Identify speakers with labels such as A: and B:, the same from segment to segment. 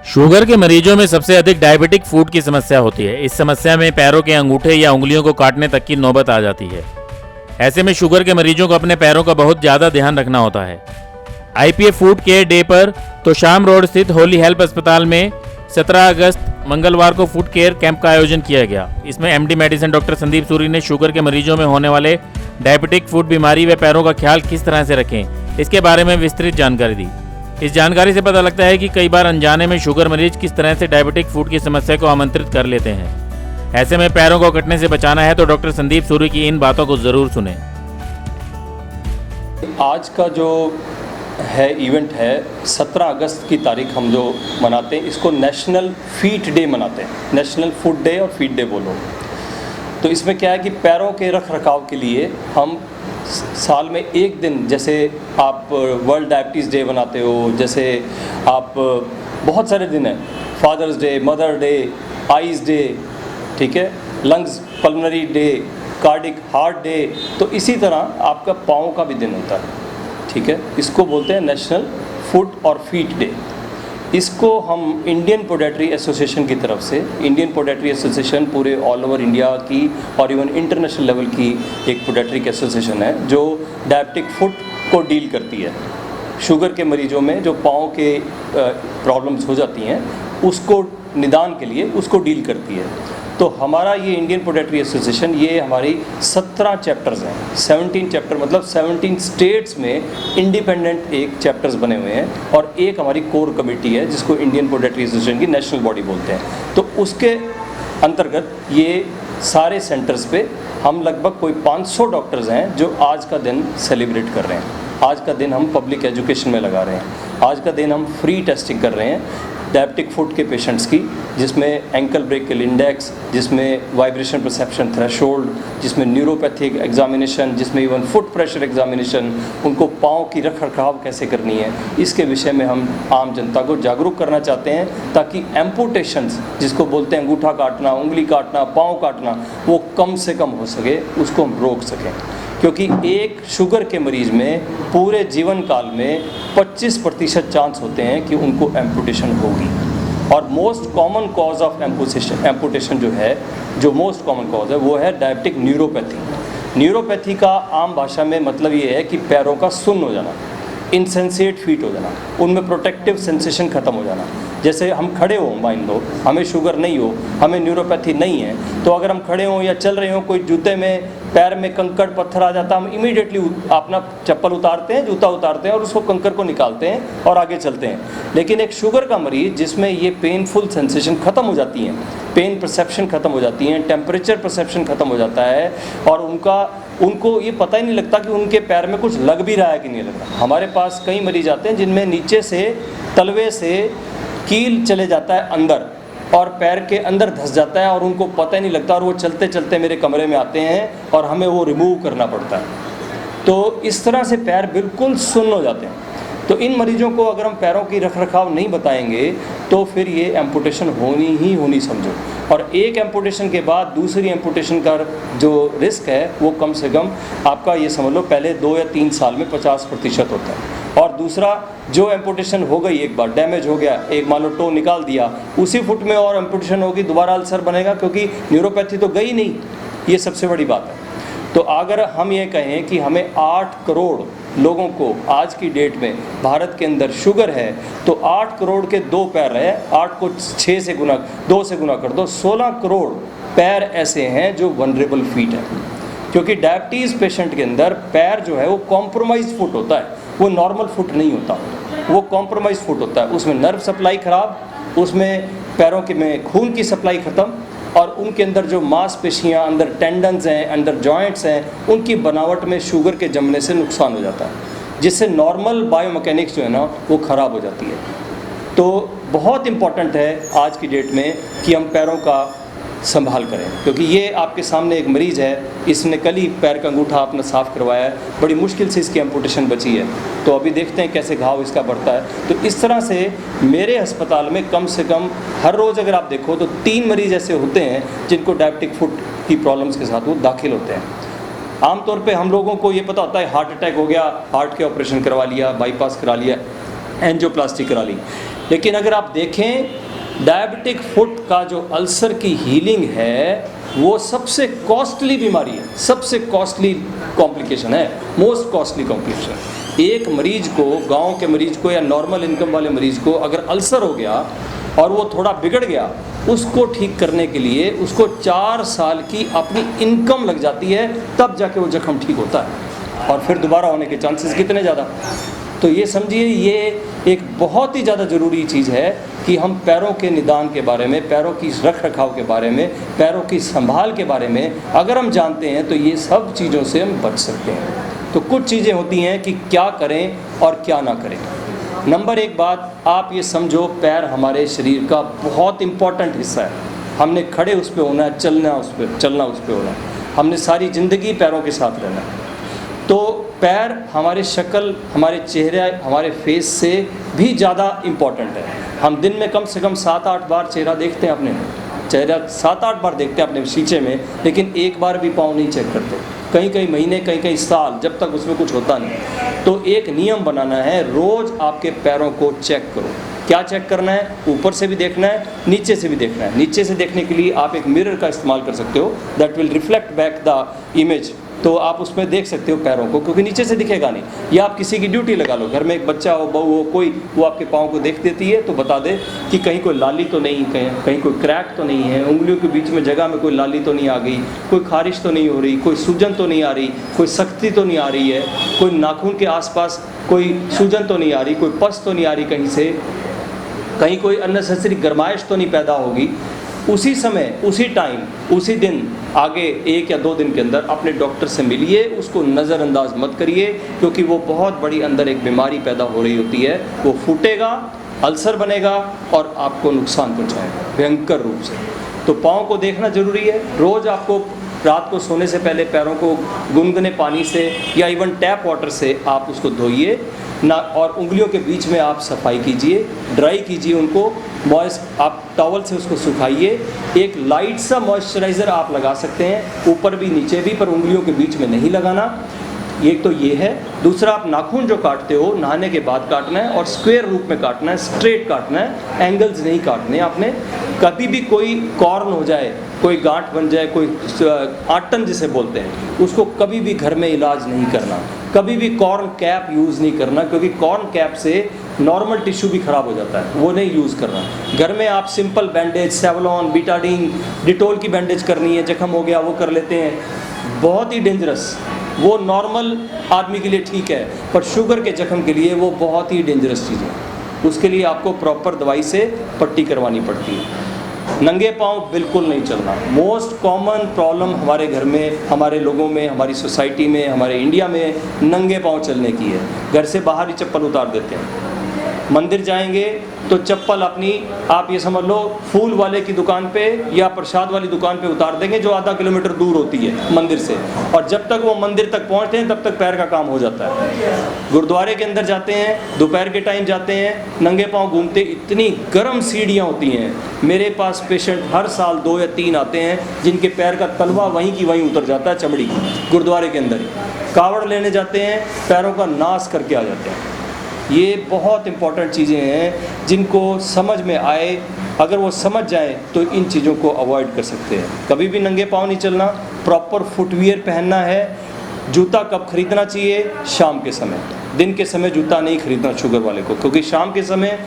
A: Sugar के मरीजों में सबसे अधिक डायबिटिक फूट की समस्या होती है। इस समस्या में पैरों के अंगूठे या उंगलियों को काटने तक की नौबत आ जाती है। ऐसे में शुगर के मरीजों को अपने पैरों का बहुत ज़्यादा ध्यान रखना होता है। आईपीएफ फूट केयर डे पर तोशाम रोड स्थित होली हेल्प अस्पताल में 17 अगस्त मंगलवार को फूट केयर कैंप का आयोजन किया गया। इसमें MD medicine doctor Sandeep Suri ने शुगर के मरीजों में होने वाले डायबिटिक फूट बीमारी व पैरों का ख्याल किस तरह से रखें, इसके बारे में विस्तृत जानकारी दी। इस जानकारी से पता लगता है कि कई बार अनजाने में शुगर मरीज किस तरह से डायबिटिक फूट की समस्या को आमंत्रित कर लेते हैं। ऐसे में पैरों को कटने से बचाना है तो डॉक्टर संदीप सूरी की इन बातों को जरूर सुनें।
B: आज का जो है इवेंट है 17 अगस्त की तारीख हम जो मनाते हैं, इसको नेशनल फीट डे मनाते हैं। नेशनल फुट डे और फीट डे बोलो। तो इसमें क्या है कि पैरों के रख रखाव के लिए हम साल में एक दिन, जैसे आप वर्ल्ड डायबिटीज़ डे बनाते हो, जैसे आप बहुत सारे दिन हैं, father's day, mother day, eyes day, ठीक है, lungs pulmonary day, cardiac heart day, तो इसी तरह आपका पाँव का भी दिन होता है, ठीक है। इसको बोलते हैं नेशनल फुट और फीट डे। इसको हम इंडियन पोडियाट्री एसोसिएशन की तरफ से, इंडियन पोडियाट्री एसोसिएशन पूरे ऑल ओवर इंडिया की और इवन इंटरनेशनल लेवल की एक पोडियाट्रिक एसोसिएशन है जो डायबिटिक फुट को डील करती है। शुगर के मरीजों में जो पाँव के प्रॉब्लम्स हो जाती हैं उसको निदान के लिए उसको डील करती है। तो हमारा ये इंडियन पोडियाट्री एसोसिएशन, ये हमारी 17 चैप्टर्स हैं, 17 चैप्टर, मतलब 17 स्टेट्स में इंडिपेंडेंट एक चैप्टर्स बने हुए हैं और एक हमारी कोर कमेटी है जिसको इंडियन पोडियाट्री एसोसिएशन की नेशनल बॉडी बोलते हैं। तो उसके अंतर्गत ये सारे सेंटर्स पे हम लगभग कोई 500 डॉक्टर्स हैं जो आज का दिन सेलिब्रेट कर रहे हैं। आज का दिन हम पब्लिक एजुकेशन में लगा रहे हैं। आज का दिन हम फ्री टेस्टिंग कर रहे हैं डायबिटिक फुट के पेशेंट्स की, जिसमें एंकल ब्रेकल इंडेक्स, जिसमें वाइब्रेशन परसेप्शन थ्रेशोल्ड, जिसमें न्यूरोपैथिक एग्जामिनेशन, जिसमें इवन फुट प्रेशर एग्जामिनेशन, उनको पाँव की रख रखाव कैसे करनी है, इसके विषय में हम आम जनता को जागरूक करना चाहते हैं ताकि एम्पुटेशंस, जिसको बोलते हैं अंगूठा काटना, उंगली काटना, पाँव काटना, वो कम से कम हो सके, उसको हम रोक सकें। क्योंकि एक शुगर के मरीज़ में पूरे जीवन काल में 25% चांस होते हैं कि उनको एम्पुटेशन होगी। और most common cause of amputation जो है, जो मोस्ट कॉमन कॉज है वो है डायबिटिक न्यूरोपैथी। न्यूरोपैथी का आम भाषा में मतलब ये है कि पैरों का सुन्न हो जाना, इनसेंसिएट फीट हो जाना, उनमें प्रोटेक्टिव सेंसेशन ख़त्म हो जाना। जैसे हम खड़े हो, मान लो हमें शुगर नहीं हो, हमें न्यूरोपैथी नहीं है, तो अगर हम खड़े हों या चल रहे हो, कोई जूते में पैर में कंकड़ पत्थर आ जाता, हम इमीडिएटली अपना चप्पल उतारते हैं, जूता उतारते हैं और उसको कंकड़ को निकालते हैं और आगे चलते हैं। लेकिन एक शुगर का मरीज़ जिसमें ये पेनफुल सेंसेशन ख़त्म हो जाती हैं, पेन परसेप्शन ख़त्म हो जाती हैं, टेम्परेचर परसेप्शन ख़त्म हो जाता है और उनको ये पता ही नहीं लगता कि उनके पैर में कुछ लग भी रहा है कि नहीं लग रहा। हमारे पास कई मरीज आते हैं जिनमें नीचे से तलवे से कील चले जाता है अंदर और पैर के अंदर धंस जाता है और उनको पता ही नहीं लगता और वो चलते चलते मेरे कमरे में आते हैं और हमें वो रिमूव करना पड़ता है। तो इस तरह से पैर बिल्कुल सुन्न हो जाते हैं। तो इन मरीजों को अगर हम पैरों की रख रखाव नहीं बताएंगे तो फिर ये एम्पुटेशन होनी ही होनी समझो। और एक एम्पुटेशन के बाद दूसरी एम्पुटेशन का जो रिस्क है वो कम से कम आपका ये समझ लो पहले 2 या 3 साल में 50% होता है। और दूसरा, जो एम्पुटेशन हो गई, एक बार डैमेज हो गया, एक मान लो टो निकाल दिया, उसी फुट में और एम्पुटेशन होगी, दोबारा अल्सर बनेगा क्योंकि न्यूरोपैथी तो गई नहीं। ये सबसे बड़ी बात है। तो अगर हम ये कहें कि हमें 8 करोड़ लोगों को आज की डेट में भारत के अंदर शुगर है, तो 8 करोड़ के 2 पैर है, 8 को 2 से गुना कर दो, 16 करोड़ पैर ऐसे हैं जो वनरेबल फीट है। क्योंकि डायबिटीज़ पेशेंट के अंदर पैर जो है वो कॉम्प्रोमाइज फुट होता है, वो नॉर्मल फुट नहीं होता, वो कॉम्प्रोमाइज फुट होता है। उसमें नर्व सप्लाई ख़राब, उसमें पैरों के में खून की सप्लाई ख़त्म और उनके अंदर जो मांसपेशियाँ, अंदर टेंडन्स हैं, अंदर जॉइंट्स हैं, उनकी बनावट में शुगर के जमने से नुकसान हो जाता है, जिससे नॉर्मल बायोमैकेनिक्स जो है ना वो ख़राब हो जाती है। तो बहुत इम्पॉर्टेंट है आज की डेट में कि हम पैरों का संभाल करें। क्योंकि ये आपके सामने एक मरीज़ है, इसने कल ही पैर का अंगूठा अपना साफ़ करवाया है, बड़ी मुश्किल से इसकी एम्पुटेशन बची है, तो अभी देखते हैं कैसे घाव इसका बढ़ता है। तो इस तरह से मेरे अस्पताल में कम से कम हर रोज़ अगर आप देखो तो 3 मरीज़ ऐसे होते हैं जिनको डायबिटिक फुट की प्रॉब्लम्स के साथ वो दाखिल होते हैं। आमतौर पे हम लोगों को ये पता होता है हार्ट अटैक हो गया, हार्ट के ऑपरेशन करवा लिया, बाईपास करा लिया, एंजियोप्लास्टी करा ली। लेकिन अगर आप देखें डायबिटिक फुट का जो अल्सर की हीलिंग है वो सबसे कॉस्टली बीमारी है, सबसे कॉस्टली कॉम्प्लिकेशन है, मोस्ट कॉस्टली कॉम्प्लिकेशन। एक मरीज को, गांव के मरीज को या नॉर्मल इनकम वाले मरीज को अगर अल्सर हो गया और वो थोड़ा बिगड़ गया, उसको ठीक करने के लिए उसको 4 साल की अपनी इनकम लग जाती है, तब जाके वो जख्म ठीक होता है और फिर दोबारा होने के चांसेस कितने ज़्यादा। तो ये समझिए ये एक बहुत ही ज़्यादा ज़रूरी चीज़ है कि हम पैरों के निदान के बारे में, पैरों की रख रखाव के बारे में, पैरों की संभाल के बारे में अगर हम जानते हैं तो ये सब चीज़ों से हम बच सकते हैं। तो कुछ चीज़ें होती हैं कि क्या करें और क्या ना करें। नंबर 1 बात आप ये समझो, पैर हमारे शरीर का बहुत इम्पॉर्टेंट हिस्सा है। हमने खड़े उस पर होना है, चलना उस पर होना है, हमने सारी ज़िंदगी पैरों के साथ रहना है। तो पैर हमारे शक्ल, हमारे चेहरे, हमारे फेस से भी ज़्यादा इम्पॉर्टेंट है। हम दिन में कम से कम 7-8 बार चेहरा देखते हैं, अपने चेहरा 7-8 बार देखते हैं अपने शीशे में, लेकिन एक बार भी पाँव नहीं चेक करते, कई महीने, कई साल, जब तक उसमें कुछ होता नहीं। तो एक नियम बनाना है, रोज़ आपके पैरों को चेक करो। क्या चेक करना है? ऊपर से भी देखना है, नीचे से भी देखना है। नीचे से देखने के लिए आप एक मिरर का इस्तेमाल कर सकते हो, that will reflect back the image. तो आप उसमें देख सकते हो पैरों को, क्योंकि नीचे से दिखेगा नहीं। या आप किसी की ड्यूटी लगा लो, घर में एक बच्चा हो, बहू हो, कोई, वो आपके पाँव को देख देती है तो बता दे कि कहीं कोई लाली तो नहीं, कहीं कोई क्रैक तो नहीं है, उंगलियों के बीच में जगह में कोई लाली तो नहीं आ गई, कोई खारिश तो नहीं हो रही, कोई सूजन तो नहीं आ रही, कोई सख्ती तो नहीं आ रही है, कोई नाखून के आसपास कोई सूजन तो नहीं आ रही, कोई पस तो नहीं आ रही कहीं से, कहीं कोई अननेसेसरी गर्माइश तो नहीं पैदा होगी। उसी समय, उसी टाइम, उसी दिन, आगे 1 या 2 दिन के अंदर अपने डॉक्टर से मिलिए, उसको नज़रअंदाज मत करिए, क्योंकि वो बहुत बड़ी अंदर एक बीमारी पैदा हो रही होती है। वो फूटेगा, अल्सर बनेगा और आपको नुकसान पहुंचाएगा भयंकर रूप से। तो पाँव को देखना ज़रूरी है। रोज़ आपको रात को सोने से पहले पैरों को गुनगुने पानी से या इवन टैप वाटर से आप उसको धोइए ना, और उंगलियों के बीच में आप सफाई कीजिए, ड्राई कीजिए उनको, मॉइस्ट आप टॉवल से उसको सुखाइए। एक लाइट सा मॉइस्चराइज़र आप लगा सकते हैं, ऊपर भी नीचे भी, पर उंगलियों के बीच में नहीं लगाना। एक तो ये है। दूसरा, आप नाखून जो काटते हो नहाने के बाद काटना है और स्क्वायर रूप में काटना है, स्ट्रेट काटना है, एंगल्स नहीं काटने आपने। कभी भी कोई कॉर्न हो जाए, कोई गांठ बन जाए, कोई आटन जिसे बोलते हैं, उसको कभी भी घर में इलाज नहीं करना। कभी भी कॉर्न कैप यूज़ नहीं करना, क्योंकि कॉर्न कैप से नॉर्मल टिश्यू भी ख़राब हो जाता है, वो नहीं यूज़ करना। घर में आप simple bandage, Savlon, Betadine, Dettol की बैंडेज करनी है, जख्म हो गया वो कर लेते हैं, बहुत ही डेंजरस। वो नॉर्मल आदमी के लिए ठीक है, पर शुगर के जख्म के लिए वो बहुत ही डेंजरस चीज़ है। उसके लिए आपको प्रॉपर दवाई से पट्टी करवानी पड़ती है। नंगे पाँव बिल्कुल नहीं चलना। मोस्ट कॉमन प्रॉब्लम हमारे घर में, हमारे लोगों में, हमारी सोसाइटी में, हमारे इंडिया में नंगे पाँव चलने की है। घर से बाहर ही चप्पल उतार देते हैं। मंदिर जाएंगे तो चप्पल अपनी, आप ये समझ लो, फूल वाले की दुकान पे या प्रसाद वाली दुकान पे उतार देंगे, जो आधा किलोमीटर दूर होती है मंदिर से, और जब तक वो मंदिर तक पहुंचते हैं तब तक पैर का काम हो जाता है। गुरुद्वारे के अंदर जाते हैं, दोपहर के टाइम जाते हैं, नंगे पाँव घूमते, इतनी गर्म सीढ़ियाँ होती हैं। मेरे पास पेशेंट हर साल 2 या 3 आते हैं जिनके पैर का तलवा वहीं की वहीं उतर जाता है, चमड़ी, गुरुद्वारे के अंदर ही। कावड़ लेने जाते हैं, पैरों का नाश करके आ जाते हैं। ये बहुत इंपॉर्टेंट चीज़ें हैं जिनको समझ में आए, अगर वो समझ जाए तो इन चीज़ों को अवॉइड कर सकते हैं। कभी भी नंगे पाँव नहीं चलना, प्रॉपर फुटवियर पहनना है। जूता कब खरीदना चाहिए? शाम के समय। दिन के समय जूता नहीं खरीदना शुगर वाले को, क्योंकि शाम के समय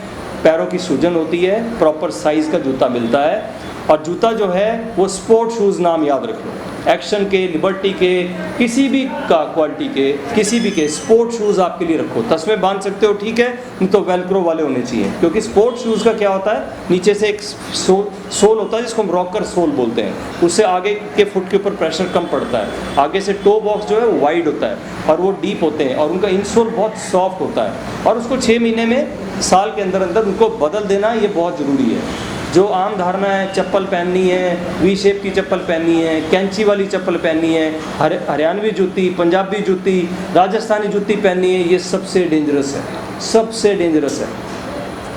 B: पैरों की सूजन होती है, प्रॉपर साइज़ का जूता मिलता है। और जूता जो है वो स्पोर्ट शूज़ नाम याद रख लो, एक्शन के, लिबर्टी के, किसी भी का क्वालिटी के, किसी भी के स्पोर्ट शूज़ आपके लिए रखो। तस्मे बांध सकते हो, ठीक है, नहीं तो वेलक्रो वाले होने चाहिए, क्योंकि स्पोर्ट शूज़ का क्या होता है, नीचे से एक सोल होता है जिसको हम रॉकर सोल बोलते हैं, उससे आगे के फुट के ऊपर प्रेशर कम पड़ता है। आगे से टो बॉक्स जो है वो वाइड होता है और वो डीप होते हैं, और उनका इंसोल बहुत सॉफ्ट होता है, और उसको 6 महीने में, साल के अंदर अंदर उनको बदल देना, ये बहुत ज़रूरी है। जो आम धारणा है, चप्पल पहननी है, वी शेप की चप्पल पहननी है, कैंची वाली चप्पल पहननी है, हरियाणवी जूती, पंजाबी जूती, राजस्थानी जूती पहननी है, ये सबसे डेंजरस है, सबसे डेंजरस है।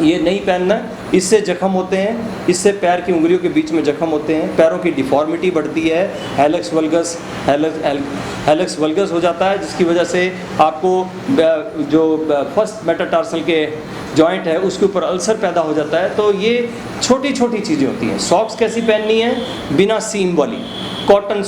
B: ये नहीं पहनना, इससे जख्म होते हैं, इससे पैर की उंगलियों के बीच में जख्म होते हैं, पैरों की डिफॉर्मिटी बढ़ती है, हेलक्स वल्गस हो जाता है, जिसकी वजह से आपको जो फर्स्ट मेटाटार्सल के जॉइंट है उसके ऊपर अल्सर पैदा हो जाता है। तो ये छोटी छोटी चीज़ें होती हैं। सॉक्स कैसी पहननी है? बिना सीम वाली कॉटन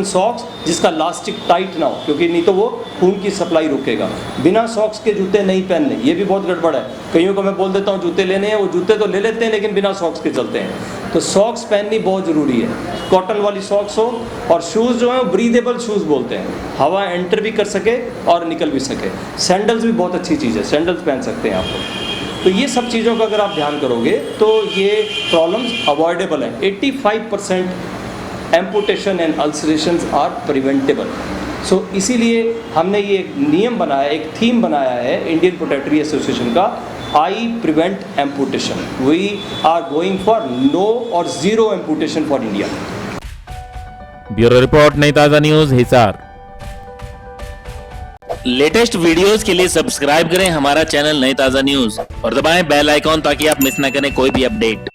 B: सॉक्स जिसका लास्टिक टाइट ना हो, क्योंकि नहीं तो वो खून की सप्लाई रुकेगा। बिना सॉक्स के जूते नहीं पहनने, ये भी बहुत गड़बड़ है। कईयों को मैं बोल देता हूँ जूते लेने हैं, वो जूते तो ले लेते हैं लेकिन बिना सॉक्स के चलते हैं। तो सॉक्स पहननी बहुत ज़रूरी है, कॉटन वाली सॉक्स हो। और शूज़ जो है वो ब्रीदेबल शूज़ बोलते हैं, हवा एंटर भी कर सके और निकल भी सके। सैंडल्स भी बहुत अच्छी चीज़ है, सैंडल्स पहन सकते हैं आप लोग। तो ये सब चीज़ों का अगर आप ध्यान करोगे तो ये प्रॉब्लम्स अवॉइडेबल हैं। 85% एम्पुटेशन एंड अल्सरेशंस आर प्रिवेंटेबल। सो इसीलिए हमने ये एक नियम बनाया, एक थीम बनाया है इंडियन पोटैटरी एसोसिएशन का, I prevent amputation. We are going for no और zero amputation for India.
A: Bureau report, नई ताजा न्यूज, हिसार। लेटेस्ट वीडियोस के लिए सब्सक्राइब करें हमारा चैनल नई ताजा न्यूज और दबाएं बेल आइकॉन ताकि आप मिस ना करें कोई भी अपडेट।